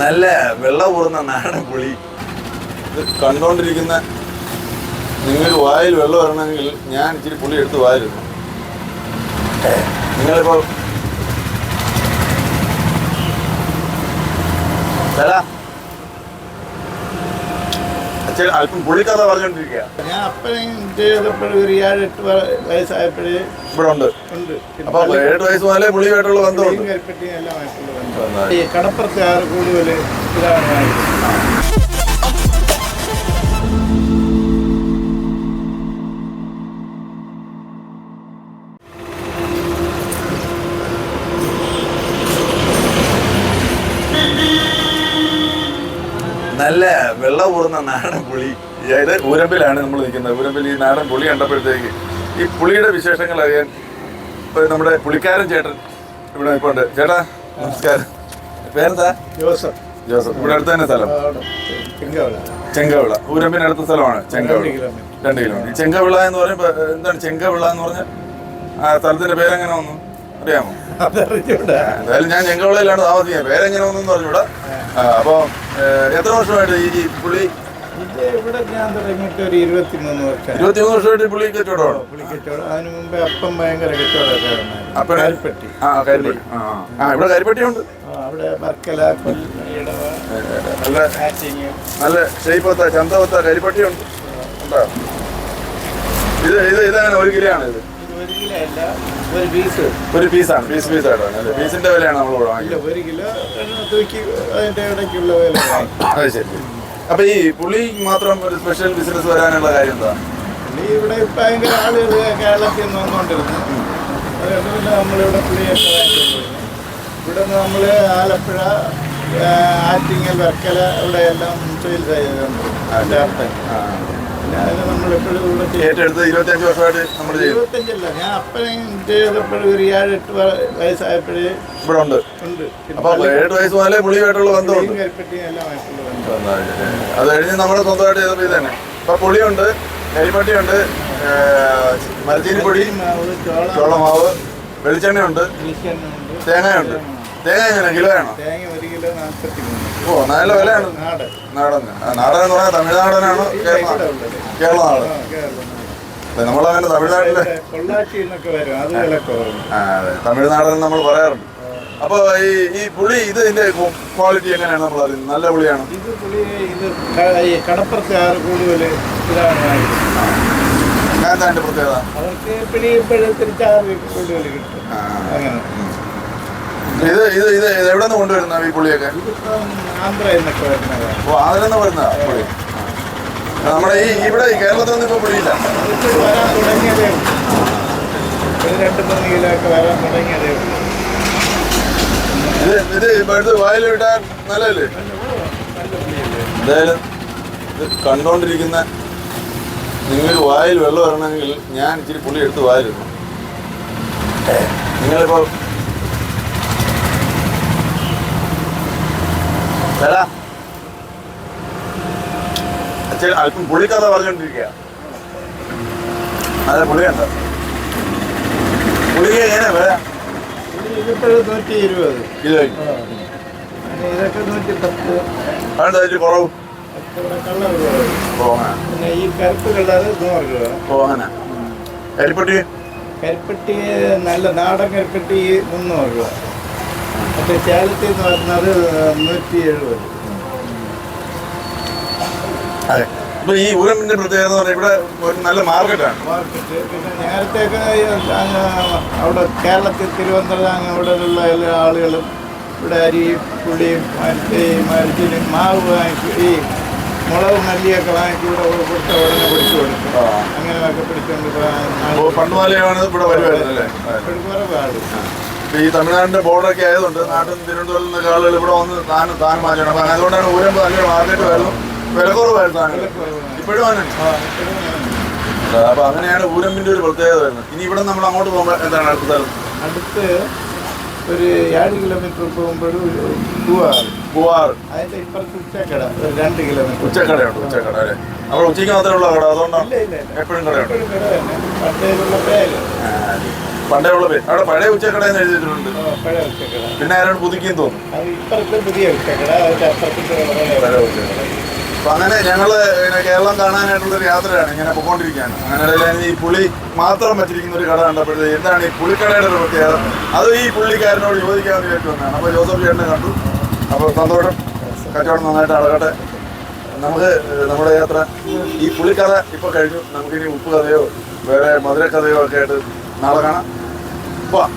നല്ല വെള്ളം ഊറുന്ന നാടൻ പുളി. ഇത് കണ്ടോണ്ടിരിക്കുന്ന നിങ്ങൾക്ക് വായിൽ വെള്ളം വരണമെങ്കിൽ ഞാൻ ഇച്ചിരി പുളി എടുത്ത് വായിലിരുന്നു. നിങ്ങളിപ്പോൾ അല്പം പുളിക്കഥ പറഞ്ഞോണ്ടിരിക്കുക. ഞാൻ അപ്പഴപ്പോഴും ഒരു 7-8 വയസ്സായപ്പോഴേ ഇവിടെ ഉണ്ട്. അപ്പൊ 7 വയസ്സ് മുതലേ പുളിയുമായിട്ടുള്ള ബന്ധമുണ്ട്. ഈ കടപ്പുറത്തെ ആറ് കൂടുതൽ ഇതാണ്. നല്ല വെള്ളം ഊറുന്ന നാടൻ പുളി. അതായത് ഊരമ്പിലാണ് നമ്മൾ നിൽക്കുന്നത്. ഊരമ്പിൽ ഈ നാടൻ പുളി കണ്ടപ്പോഴത്തേക്ക് ഈ പുളിയുടെ വിശേഷങ്ങൾ അറിയാൻ ഇപ്പൊ നമ്മുടെ പുളിക്കാരൻ ചേട്ടൻ ഇവിടെ ഇപ്പോൾ ഉണ്ട്. ചേട്ടാ നമസ്കാരം. പേരെന്താ? ജോസഫ്. ജോസഫ്. ഇവിടെ അടുത്ത് തന്നെ സ്ഥലം ചെങ്കവിള. ഊരമ്പിനടുത്ത സ്ഥലമാണ് ചെങ്കവിള. 2 കിലോമീറ്റർ. ചെങ്കവിള എന്ന് പറയുമ്പോൾ എന്താണ് ചെങ്കവിള എന്ന് പറഞ്ഞാൽ ആ സ്ഥലത്തിന്റെ പേരെങ്ങനെ വന്നു അറിയാമോ? എന്തായാലും ഞാൻ ചെങ്കവിളയിലാണ് താമസിക്കുന്നത്. പേരെങ്ങനെ വന്നു പറഞ്ഞൂടാ. അപ്പൊ എത്ര വർഷമായിട്ട് ഈ പുളി? ഇവിടെ ഞാൻ തുടങ്ങിയിട്ട് ഒരു 23 വർഷം. 23 വർഷമായിട്ട് പുളി കച്ചവടമാണ്. അതിന് മുമ്പേ അപ്പം ഭയങ്കര കച്ചവടമൊക്കെ. കരിപ്പെട്ടി. ഇവിടെ കരിപ്പെട്ടിയുണ്ട്. അവിടെ വർക്കല, നല്ല ഷേപ്പത്ത ചന്തവത്ത കരിപ്പെട്ടിയുണ്ട്. ഇതങ്ങനെ 1 കിലോ ആണ്. ഇത് 1 കിലോ അല്ല, ഒരു പീസാണ്. പീസായിട്ടാണ്. പീസിന്റെ വിലയാണ് നമ്മൾ വാങ്ങിക്കുന്നത്. 1 കിലോ തൂക്കി അതിന്റെ ഇടയ്ക്കുള്ള വില. അത് ശരി. അപ്പൊ ഈ പുളി മാത്രം ഒരു സ്പെഷ്യൽ ബിസിനസ് വരാനുള്ള കാര്യം എന്താ? ഇവിടെ ഭയങ്കര ആളുകൾ കേരളത്തിൽ നിന്ന് വന്നുകൊണ്ടിരുന്നു. അതുകൊണ്ട് പിന്നെ നമ്മളിവിടെ പുളിയൊക്കെ വാങ്ങിക്കൊണ്ടിരുന്നു. ഇവിടെ നിന്ന് നമ്മൾ ആലപ്പുഴ, ആറ്റിങ്ങൽ, വർക്കല ഇവിടെ എല്ലാം സെയിൽസ് ചെയ്തുകൊണ്ട് അതിൻ്റെ അർത്ഥം. പിന്നെ അതിന് നമ്മളെപ്പോഴും ഇവിടെ ഏറ്റെടുത്ത് 25 വർഷമായിട്ട് നമ്മൾ 25 അല്ല, ഞാൻ അപ്പഴും ചെയ്തപ്പോഴും ഒരു 7-8 വയസ്സായപ്പോഴേ ഇവിടെ ഉണ്ട്. അപ്പൊ 7 വയസ്സ് മുതലേ പുളിയുമായിട്ടുള്ള ബന്ധമുണ്ട്. കരിപ്പെട്ടി എല്ലാം ആയിട്ടുള്ള ബന്ധം. അത് കഴിഞ്ഞ് നമ്മുടെ സ്വന്തമായിട്ട് ചെയ്തപ്പോൾ ഇത് തന്നെ. ഇപ്പൊ പുളിയുണ്ട്, കരിപ്പട്ടിയുണ്ട്, മരച്ചീനിപ്പൊടി, ചോളമാവ്, വെളിച്ചെണ്ണയുണ്ട്, തേങ്ങയുണ്ട്. തേങ്ങ എങ്ങനെ കിലോയാണോ? തേങ്ങ 1 കിലോ 43. ഓ നല്ല വിലയാണ്. നാടൻ എന്ന് പറഞ്ഞാൽ തമിഴ്നാടനാണോ കേരള നാടൻ? നമ്മളങ്ങനെ തമിഴ്നാട്ടിലെ പൊള്ളാച്ചി എന്നൊക്കെ വരും. അത് വില കുറവുണ്ട്. അതെ, തമിഴ്നാടൻ നമ്മൾ പറയാറുണ്ട്. അപ്പൊ ഈ പുളി ഇതിന്റെ ക്വാളിറ്റി എങ്ങനെയാണ് നമ്മൾ അറിയുന്നത്? നല്ല പുളിയാണ് ഇത്. പുളി ഈ കടപ്പുറത്തെ ആറ് കൂടുതൽ ഇതാണ്. എന്താ അതിന്റെ പ്രത്യേകത? അവർക്ക് പിടിയപ്പോഴത്തിന് ചാറ് കൂടുതൽ കിട്ടും. അങ്ങനെ ഇത് എവിടെ നിന്ന് കൊണ്ടുവരുന്ന ഈ പുളിയൊക്കെ? ഇതിപ്പം ആന്ധ്ര എന്നൊക്കെ വരുന്നതാണ്. ഓ, അതിൽ നിന്ന് വരുന്ന പുളി. നമ്മുടെ ഇവിടെ കേരളത്തിൽ നിന്ന് ഇപ്പൊ പുളിയില്ല. വരാൻ തുടങ്ങിയതേ ഉള്ളൂ. ഒരു 2-3 കിലോ ഒക്കെ വരാൻ തുടങ്ങിയതേ ഉള്ളൂ. ഇത് വായിൽ വിട്ടാൽ നല്ലതല്ലേ? എന്തായാലും ഇത് കണ്ടോണ്ടിരിക്കുന്ന നിങ്ങൾക്ക് വായിൽ വെള്ളം വരണമെങ്കിൽ ഞാൻ ഇച്ചിരി പുളി എടുത്ത് വായിലിരുന്നു. നിങ്ങളിപ്പോൾ അല്പം പുളിക്കഥ പറഞ്ഞോണ്ടിരിക്കുക. അതെ, പുളിയുണ്ട്. പുളിക്ക് എങ്ങനെയാ വില? ഇതിപ്പോഴും 120 കിലോ. ഇതൊക്കെ 110. അതെന്താ ഇതിൽ കുറവ്? പിന്നെ ഈ കറുപ്പ് കളറ് 100 രൂപ. കരിപ്പെട്ടി നല്ല നാടൻ കരിപ്പെട്ടി 300 രൂപ. മറ്റേ ചേലത്തിൽ എന്ന് പറഞ്ഞത് 170. അതെ. ഇപ്പൊ ഈ ഊരമ്പിന്റെ പ്രത്യേകത എന്ന് പറഞ്ഞാൽ ഇവിടെ ഒരു നല്ല മാർക്കറ്റാണ്. പിന്നെ നേരത്തെയൊക്കെ അവിടെ കേരളത്തിൽ തിരുവനന്തപുരം അവിടെയുള്ള എല്ലാ ആളുകളും ഇവിടെ അരി, പുളിയും, മരച്ചിനും മാവ് വാങ്ങിക്കും, ഈ മുളക് മല്ലിയൊക്കെ വാങ്ങിക്കും. ഇവിടെ കൊടുത്ത ഉടനെ പിടിച്ചു കൊടുക്കും. അങ്ങനെയൊക്കെ പിടിച്ചുകൊണ്ട് പണ്ട് മുതലാണ് ഇവിടെ വരുമായിരുന്നല്ലേ? കുറവാണ്. ഈ തമിഴ്നാടിന്റെ ബോർഡറൊക്കെ ആയതുകൊണ്ട് നാട്ടിൽ നിന്ന് തിരുവനന്തപുരത്ത് നിന്നൊക്കെ ആളുകൾ ഇവിടെ വന്ന് താൻ മാറ്റണം. അപ്പൊ അതുകൊണ്ടാണ് ഊരമ്പ് നല്ലൊരു മാർക്കറ്റ് വരുന്നു. വില കുറവായിരുന്നു ഇപ്പോഴും അങ്ങനെ. അപ്പൊ അങ്ങനെയാണ് ഊരമ്പിന്റെ ഒരു പ്രത്യേകത വരുന്നത്. ഇനി ഇവിടെ നമ്മൾ അങ്ങോട്ട് പോകുമ്പോൾ എന്താണ് അടുത്ത സ്ഥലം? അടുത്ത് ഒരു 7 കിലോമീറ്റർ പോകുമ്പോഴും പൂവാറ്. അതിന്റെ ഇപ്പുറത്ത് ഉച്ചക്കട 2 കിലോമീറ്റർ. ഉച്ചക്കടയുണ്ട്. ഉച്ചക്കട അല്ലേ? അപ്പോൾ ഉച്ചയ്ക്ക് മാത്രമേ ഉള്ള കട? അതുകൊണ്ടാണ് എപ്പോഴും കടയുണ്ട്. പണ്ടേ ഉള്ള പേര് അവിടെ പഴയ ഉച്ചക്കടയെന്ന് എഴുതിയിട്ടുണ്ട്. പഴയ ഉച്ചക്കട. പിന്നെ ആരോട് പുതുക്കിയെന്ന് തോന്നുന്നു. അത് ഇപ്പുറത്ത് പുതിയ ഉച്ചക്കട, അതിന്റെ അപ്പുറത്ത് പഴയ ഉച്ചക്കട. അപ്പൊ അങ്ങനെ ഞങ്ങള് പിന്നെ കേരളം കാണാനായിട്ടുള്ളൊരു യാത്രയാണ് ഇങ്ങനെ പോയിക്കൊണ്ടിരിക്കുകയാണ്. അങ്ങനെ ഈ പുളി മാത്രം വെച്ചിരിക്കുന്ന ഒരു കട കണ്ടപ്പോഴത്തേക്ക് എന്താണ് ഈ പുളിക്കടയുടെ ഒരു പ്രത്യേകത, അത് ഈ പുള്ളിക്കാരനോട് ചോദിക്കാമെന്ന് വിചാരിച്ചു വന്നതാണ്. അപ്പോൾ ജോസഫ് ചേട്ടനെ കണ്ടു. അപ്പോൾ സന്തോഷം, കച്ചവടം നന്നായിട്ട് നടക്കട്ടെ. നമുക്ക് നമ്മുടെ യാത്ര ഈ പുളിക്കഥ ഇപ്പോൾ കഴിഞ്ഞു. നമുക്കിനി ഉപ്പ് കഥയോ വേറെ മധുരക്കഥയോ ഒക്കെ ആയിട്ട് നാളെ കാണാം. പോവാം.